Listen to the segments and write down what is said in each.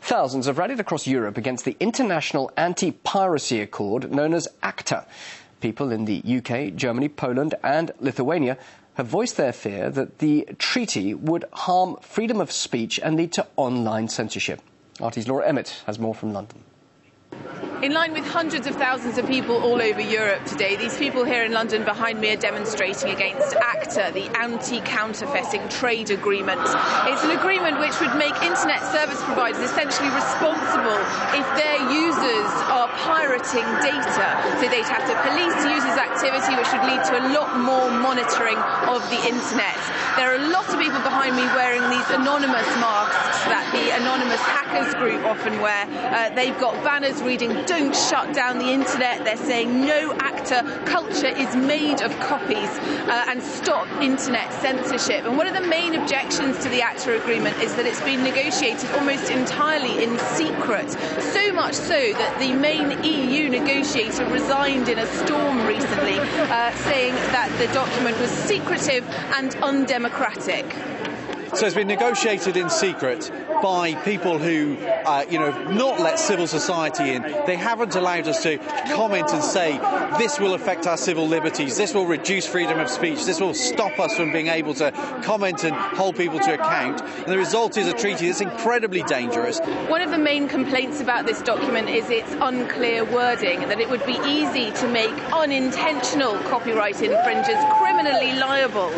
Thousands have rallied across Europe against the International Anti-Piracy Accord known as ACTA. People in the UK, Germany, Poland and Lithuania have voiced their fear that the treaty would harm freedom of speech and lead to online censorship. RT's Laura Emmett has more from London. In line with hundreds of thousands of people all over Europe today, these people here in London behind me are demonstrating against ACTA, the Anti-Counterfeiting Trade Agreement. It's an agreement which would make internet service providers essentially responsible if their users are pirating data. So they'd have to police users' activity, which would lead to a lot more monitoring of the internet. There are a lot of people behind me wearing these anonymous masks that the anonymous hackers group often wear. They've got banners reading "Don't shut down the internet." They're saying no ACTA, culture is made of copies, and stop internet censorship. And one of the main objections to the ACTA agreement is that it's been negotiated almost entirely in secret, so much so that the main EU negotiator resigned in a storm recently, saying that the document was secretive and undemocratic. So it's been negotiated in secret by people who, have not let civil society in. They haven't allowed us to comment and say, this will affect our civil liberties, this will reduce freedom of speech, this will stop us from being able to comment and hold people to account. And the result is a treaty that's incredibly dangerous. One of the main complaints about this document is its unclear wording, that it would be easy to make unintentional copyright infringers criminally liable,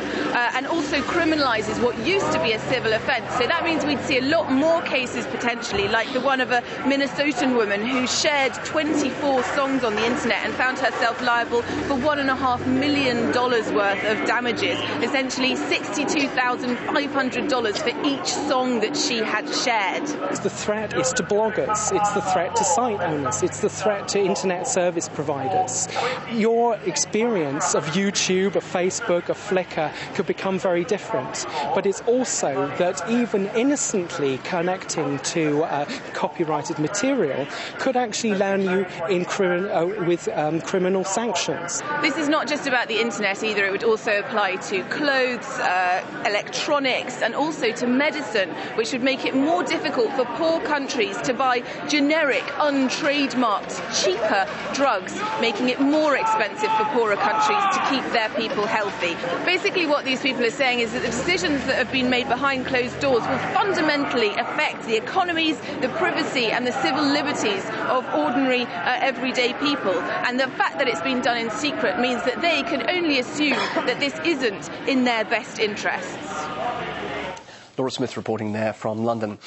and also criminalises what used to be a civil offence. So that means we'd see a lot more cases potentially, like the one of a Minnesotan woman who shared 24 songs on the internet and found herself liable for $1.5 million worth of damages, essentially $62,500 for each song that she had shared. The threat is to bloggers, it's the threat to site owners, it's the threat to internet service providers. Your experience of YouTube, of Facebook, of Flickr could become very different, but it's also that even innocently connecting to copyrighted material could actually land you in criminal sanctions. This is not just about the internet either. It would also apply to clothes, electronics and also to medicine, which would make it more difficult for poor countries to buy generic, untrademarked, cheaper drugs, making it more expensive for poorer countries to keep their people healthy. Basically what these people are saying is that the decisions that have been made behind closed doors will fundamentally affect the economies, the privacy and the civil liberties of ordinary, everyday people. And the fact that it's been done in secret means that they can only assume that this isn't in their best interests. Laura Smith reporting there from London.